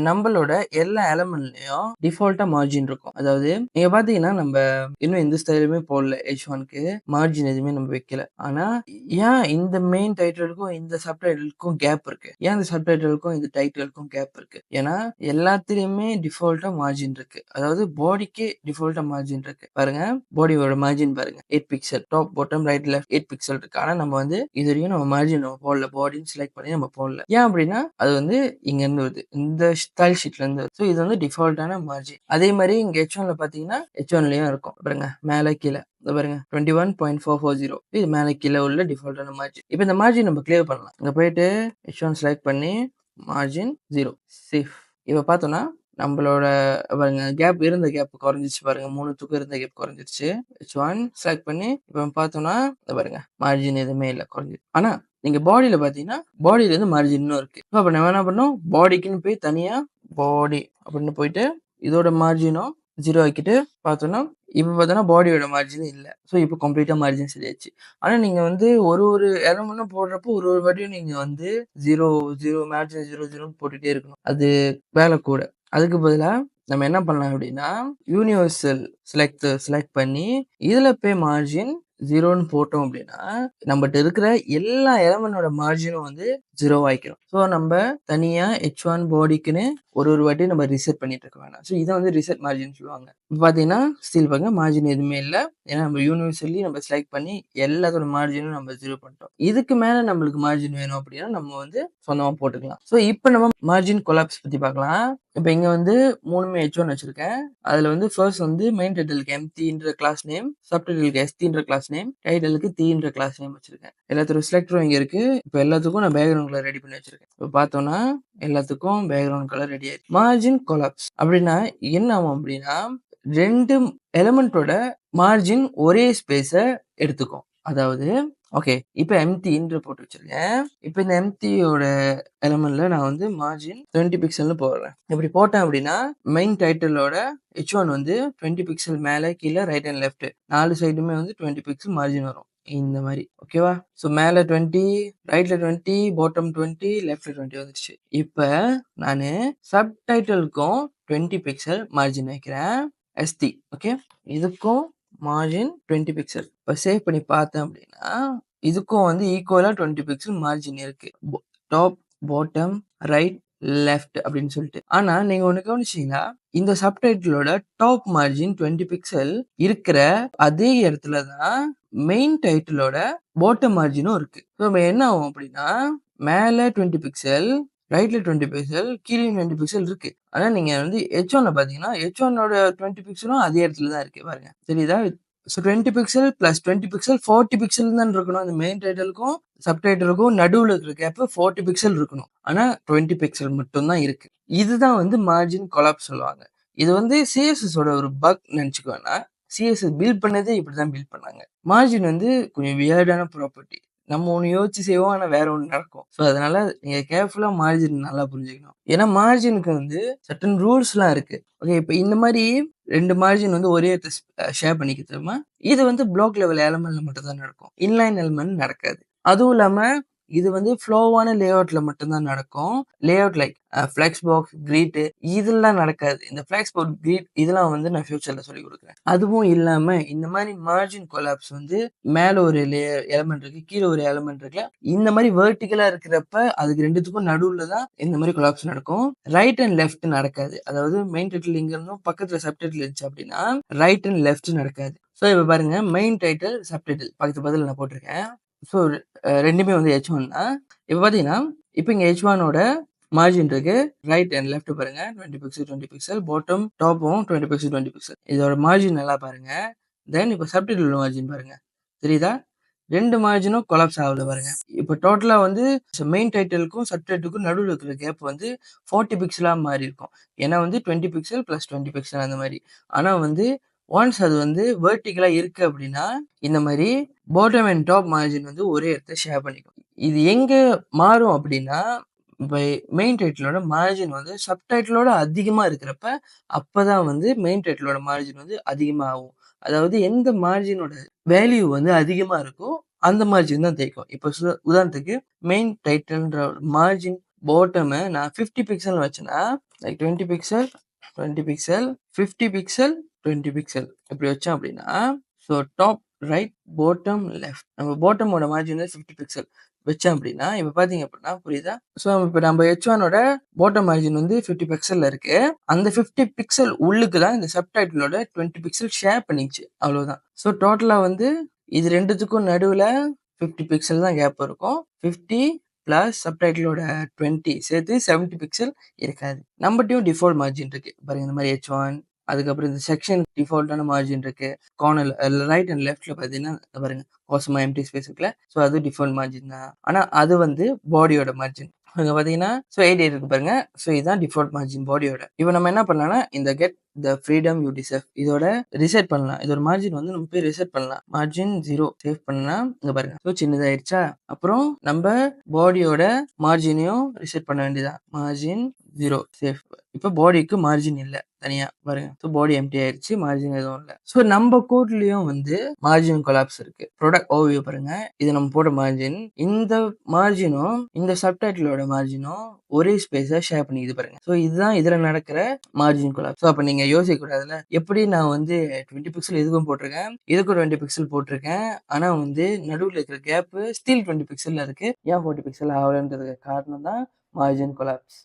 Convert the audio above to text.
நம்மளோட எல்லா எலமெண்ட்லயும் டிஃபால்ட்டா மார்ஜின் இருக்கும். அதாவது நீங்க பாத்தீங்கன்னா நம்ம இன்னும் எந்த ஸ்டைலுமே போடல H1க்கு மார்ஜின் எதுவுமே நம்ம வைக்கல. ஆனா ஏன் இந்த மெயின் டைட்டிலுக்கும் இந்த சப்டைட்டிலுக்கும் கேப் இருக்கு? ஏன் இந்த சப்டைட்டிலுக்கும் இந்த டைட்டிலுக்கும் கேப் இருக்கு? ஏன்னா எல்லாத்துலயுமே டிஃபால்ட்டா மார்ஜின் இருக்கு. அதாவது பாடிக்கு டிஃபால்ட்டா மார்ஜின் இருக்கு. பாருங்க பாடியோட மார்ஜின் பாருங்க 8 pixel top bottom right left 8 pixel இருக்கு. ஆனா நம்ம வந்து இது வரைக்கும் நம்ம மார்ஜின் நம்ம போடல. பாடின்னு செலக்ட் பண்ணி நம்ம போடல. ஏன் அப்படின்னா அது வந்து இங்க இருந்து வருது. இந்த ஸ்டைல் ஷீட்ல இருந்து வருது. ஸோ இது வந்து டிஃபால்ட்டான மார்ஜின். அதே மாதிரி இங்க H1ல பாத்தீங்கன்னா H1லயும் இருக்கும். பாருங்க மேல கீழே பாருங்க 21.440 இது மேல கீழே உள்ள டிஃபால்ட்டான மார்ஜின். இப்போ இந்த மார்ஜின் நம்ம கிளியர் பண்ணலாம். இங்க போயிட்டு H1 செலக்ட் பண்ணி மார்ஜின் 0 சேஃப். இப்போ பார்த்தோம்னா நம்மளோட பாருங்க கேப் இருந்த கேப் குறைஞ்சிச்சு பாருங்க 3த்துக்கும் இருந்த கேப் குறைஞ்சிருச்சு. H1 செலக்ட் பண்ணி இப்போ பார்த்தோம்னா பாருங்க மார்ஜின் எதுவுமே இல்லை குறைஞ்சிருக்கு. ஆனா நீங்க பாடியில பாத்தீங்கன்னா பாடியில இருந்து மார்ஜின் இருக்கு. அப்ப நம்ம என்ன பண்ணோம் பாடிக்குன்னு போய் தனியா பாடி அப்படின்னு போயிட்டு இதோட மார்ஜினும் 0 ஆக்கிட்டு பார்த்தோம்னா இப்ப பார்த்தோன்னா பாடியோட மார்ஜின் இல்லை. ஸோ இப்போ கம்ப்ளீட்டா மார்ஜின் சரியாச்சு. ஆனா நீங்க வந்து ஒரு எலமெண்ட்டும் போடுறப்போ ஒரு வாட்டியும் நீங்க வந்து 0 0 மார்ஜின் 0 0ன்னு போட்டுட்டே இருக்கணும். அது வேலை கூட. அதுக்கு பதிலா நம்ம என்ன பண்ணலாம் அப்படின்னா யூனிவர்சல் செலக்ட் பண்ணி இதுல போய் மார்ஜின் 0ன்னு போட்டோம் அப்படின்னா நம்மகிட்ட இருக்கிற எல்லா எலமெண்டோட மார்ஜினும் வந்து 0 ஆயிக்கிறோம். ஸோ நம்ம தனியா H1 பாடிக்குன்னு ஒரு வாட்டி நம்ம ரிசெட் பண்ணிட்டு இருக்க வேணாம். ஸோ இதை வந்து ரிசெட் மார்ஜின் சொல்லுவாங்க. இப்போ பார்த்தீங்கன்னா ஸ்டில் பாருங்க மார்ஜின் எதுவுமே இல்லை. ஏன்னா நம்ம யூனிவர்சலி நம்ம செலக்ட் பண்ணி எல்லாத்தோட மார்ஜினும் நம்ம 0 பண்ணிட்டோம். இதுக்கு மேல நம்மளுக்கு மார்ஜின் வேணும் அப்படின்னா நம்ம வந்து சொந்தமா போட்டுக்கலாம். ஸோ இப்போ நம்ம மார்ஜின் கொலாப்ஸ் பத்தி பார்க்கலாம். இப்போ இங்க வந்து 3மே H1 வச்சிருக்கேன். அதுல வந்து ஃபர்ஸ்ட் வந்து மெயின் டைட்டிலுக்கு MTன்ற கிளாஸ் நேம், சப்டைட்டிலுக்கு STன்ற கிளாஸ் நேம், டைட்டிலுக்கு Tன்ற கிளாஸ் நேம் வச்சிருக்கேன். எல்லாத்தோட செலக்டரும் இங்க இருக்கு. இப்போ எல்லாத்துக்கும் நான் பேக்ரவுண்ட் கலர் ரெடி பண்ணி வச்சிருக்கேன். இப்போ பார்த்தோம்னா எல்லாத்துக்கும் பேக்ரவுண்ட் கலர் ரெடி ஆயிடுச்சு. மார்ஜின் கொலாப்ஸ் அப்படின்னா என்ன ஆகும் அப்படின்னா 2 எலிமெண்டோட மார்ஜின் ஒரே ஸ்பேஸ எடுத்துக்கும். அதாவது ஓகே இப்போ எம்டின்ற போட்டு வச்சிருக்கேன். இப்போ இந்த எம்டியோட எலமெண்ட்ல நான் வந்து மார்ஜின் 20 பிக்சல்னு போடுறேன். இப்படி போட்டேன் அப்படின்னா மெயின் டைட்டிலோட H1 வந்து 20 பிக்சல் மேல கீழே ரைட் அண்ட் லெஃப்ட் 4 சைடுமே வந்து 20 பிக்சல் மார்ஜின் வரும். இந்த மாதிரி ஓகேவா. ஸோ மேல 20 ரைட்ல 20 பாட்டம் 20 லெஃப்ட்ல 20 வந்துருச்சு. இப்போ நான் சப்டைட்டிலுக்கும் 20 பிக்சல் மார்ஜின் வைக்கிறேன். ST ஓகே இதுக்கும் மார்ஜின் 20 பிக்சல். இப்போ சேவ் பண்ணி பார்த்தேன் அப்படின்னா இதுக்கும் வந்து ஈக்குவலா 20 பிக்சல் மார்ஜின் இருக்கு. டாப் பாட்டம் ரைட் லெஃப்ட் அப்படின்னு சொல்லிட்டு. ஆனா நீங்க ஒண்ணு கவனிச்சீங்கன்னா இந்த சப்டைட்டிலோட டாப் மார்ஜின் 20 பிக்சல் இருக்கிற அதே இடத்துல தான் மெயின் டைட்டிலோட பாட்டம் மார்ஜினும் இருக்கு. நம்ம என்ன ஆகும் அப்படின்னா மேல 20 பிக்சல் ரைட்ல 20 பிக்சல் கீழே 20 பிக்சல் இருக்கு. ஆனா நீங்க வந்து H1ல பாத்தீங்கன்னா H1ஓட 20 பிக்சலும் அதே இடத்துல தான் இருக்கு பாருங்க. தெரியுதா? So 20 pixel plus 20 pixel 40 pixel தான் இருக்கணும். அந்த மெயின் டைட்டிலுக்கும் சப்டைட்டிலுக்கும் நடுவில் இருக்கிற கேப் 40 பிக்சல் இருக்கணும். ஆனா 20 பிக்சல் மட்டும் தான் இருக்கு. இதுதான் வந்து மார்ஜின் கொலாப்ஸ் சொல்லுவாங்க. இது வந்து CSSோட ஒரு பக் நினைச்சுக்க வேணாம். CSS பில்ட் பண்ணதே இப்படிதான் பில்ட் பண்ணாங்க. மார்ஜின் வந்து கொஞ்சம் வியர்டான ப்ராப்பர்ட்டி. நம்ம ஒண்ணு யோசிச்சு செய்வோம். ஆனா வேற ஒண்ணு நடக்கும். ஸோ அதனால நீங்க கேர்ஃபுல்லா மார்ஜின் நல்லா புரிஞ்சுக்கணும். ஏன்னா மார்ஜினுக்கு வந்து சர்டன் ரூல்ஸ்லாம் இருக்கு. ஓகே இப்போ இந்த மாதிரி 2 மார்ஜின் வந்து ஒரே இடத்த ஷேர் பண்ணிக்க தெரியுமா? இது வந்து பிளாக் லெவல் எலமெண்ட்ல மட்டும் தான் நடக்கும். இன்லைன் எலமெண்ட் நடக்காது. அதுவும் இல்லாம இது வந்து ஃப்ளோவான லேஅவுட்ல மட்டும்தான் நடக்கும். Layout like flex box, grid இதெல்லாம் நடக்காது. இந்த ஃபிளெக்ஸ் பாக்ஸ், கிரிட் இதெல்லாம் வந்து நான் ஃபியூச்சர்ல சொல்லி கொடுக்குறேன். அதுவும் இல்லாம இந்த மாதிரி மார்ஜின் கொலாப்ஸ் வந்து மேல ஒரு எலமெண்ட் இருக்கு, கீழே ஒரு எலமெண்ட் இருக்குல்ல, இந்த மாதிரி வெர்டிகலா இருக்கிறப்ப அதுக்கு ரெண்டுத்துக்கும் நடுவுல தான் இந்த மாதிரி கொலாப்ஸ் நடக்கும். ரைட் அண்ட் லெஃப்ட் நடக்காது. அதாவது மெயின் டைட்டில் இங்க இருந்தும் பக்கத்துல சப்டைட்டில் இருந்துச்சு அப்படின்னா ரைட் அண்ட் லெஃப்ட் நடக்காது. ஸோ இப்போ பாருங்க மெயின் டைட்டில் சப்டைட்டில் பக்கத்துல நான் போட்டிருக்கேன். ஸோ ரெண்டுமே வந்து H1 தான். இப்போ பார்த்தீங்கன்னா இப்போ இங்கே H1ஓட மார்ஜின் இருக்கு. ரைட் அண்ட் லெஃப்ட் பாருங்க 20 பிக்சல் 20 பிக்சல் பாட்டம் டாப்பும் 20 பிக்சல் 20 பிக்சல். இதோட மார்ஜின் நல்லா பாருங்க. தென் இப்போ சப்டைட்டில் மார்ஜின் பாருங்க. தெரியுதா? 2 மார்ஜினும் கொலாப்ஸ் ஆகுது பாருங்க. இப்போ டோட்டலா வந்து மெயின் டைட்டிலுக்கும் சப்டைட்டிலுக்கும் நடுவில் இருக்கிற கேப் வந்து 40 பிக்சலா மாறி இருக்கும். ஏன்னா வந்து 20 பிக்சல் பிளஸ் 20 பிக்சல் அந்த மாதிரி. ஆனா வந்து ஒன்ஸ் அது வந்து வெர்டிகலா இருக்கு அப்படின்னா இந்த மாதிரி பாட்டம் அண்ட் டாப் மார்ஜின் வந்து ஒரே இடத்த ஷேர் பண்ணிக்கும். இது எங்க மாறும் அப்படின்னா மெயின் டைட்டிலோட மார்ஜின் வந்து சப்டைட்டிலோட அதிகமா இருக்கிறப்ப அப்பதான் வந்து மெயின் டைட்டிலோட மார்ஜின் வந்து அதிகமா ஆகும். அதாவது எந்த மார்ஜினோட வேல்யூ வந்து அதிகமா இருக்கோ அந்த மார்ஜின் தான் தேய்க்கும். இப்போ உதாரணத்துக்கு மெயின் டைட்டில்ன்ற மார்ஜின் பாட்டம நான் 50 பிக்சல்னு வச்சேன்னா, like 20 pixel, 20 pixel, 50 pixel, 20 pixel இப்படி வச்சேன் அப்படின்னா, so top right, bottom left. நம்ம பாட்டமோட மார்ஜின் 50 பிக்சல் வச்சேன் அப்படின்னா, இப்ப பார்த்தீங்க அப்படின்னா புரியுதா? ஸோ இப்ப நம்ம H1ஓட பாட்டம் மார்ஜின் 50 பிக்சல்ல இருக்கு. அந்த 50 பிக்சல் உள்ளுக்கு தான் இந்த சப்டைட்டிலோட 20 பிக்சல் ஷேர் பண்ணிச்சு. அவ்வளவுதான். ஸோ டோட்டலா இது 2த்துக்கும் நடுவுல 50 பிக்சல் தான் கேப் இருக்கும். 50 பிளஸ் சப்டைட்டிலோட 20 சேர்த்து 70 பிக்சல் இருக்காது. நம்மட்டயும் டிஃபால்ட் மார்ஜின் இருக்கு. பாருங்க இந்த மாதிரி H1 அதுக்கப்புறம் இந்த செக்ஷன் டிஃபால்ட்டான மார்ஜின் இருக்கு. கார்னர்ல ரைட் அண்ட் லெஃப்ட்ல பார்த்தீங்கன்னா பாருங்க கோசமா எம்டி ஸ்பேஸ் இருக்குல்ல. ஸோ அது டிஃபால்ட் மார்ஜின் தான். ஆனா அது பாடியோட மார்ஜின். அங்க பார்த்தீங்கன்னா ஸோ 88 இருக்கு பாருங்க. ஸோ இதுதான் டிஃபால்ட் மார்ஜின் பாடியோட. இப்போ நம்ம என்ன பண்ணலாம்னா இந்த get the freedom you deserve இதோட ரிசெட் பண்ணலாம். இதோட மார்ஜின் நம்ம போய் ரிசெட் பண்ணலாம். மார்ஜின் 0 சேவ் பண்ணா இங்க பாருங்க. ஸோ சின்னதாயிடுச்சா? அப்புறம் நம்ம பாடியோட மார்ஜினையும் ரிசெட் பண்ண வேண்டியதான். Margin 0 save. இப்போ பாடிக்கு மார்ஜின் இல்ல தனியா பாருங்க. ஸோ பாடி எம்டி ஆயிடுச்சு. மார்ஜின் எதுவும் இல்ல. ஸோ நம்ம கோட்லயும் மார்ஜின் கொலாப்ஸ் இருக்கு. ப்ராடக்ட் ஓவியூ பாருங்க. இது நம்ம போட்ட மார்ஜின். இந்த மார்ஜினும் இந்த சப்டைட்டிலோட மார்ஜினும் ஒரே ஸ்பேஸ ஷேர் பண்ணிக்குது பாருங்க. ஸோ இதுதான் இதுல நடக்கிற மார்ஜின் கொலாப்ஸ். ஸோ அப்ப நீங்க யோசிக்க கூடாதுல்ல. எப்படி நான் 20 பிக்சல் இதுக்கும் போட்டிருக்கேன். இதுக்கும் 20 பிக்சல் போட்டிருக்கேன். ஆனா நடுவுல இருக்கிற கேப் ஸ்டில் 20 பிக்சல்ல இருக்கு. ஏன் 40 பிக்சல் ஆகலன்றதுக்கு காரணம் தான் மார்ஜின் கொலாப்ஸ்.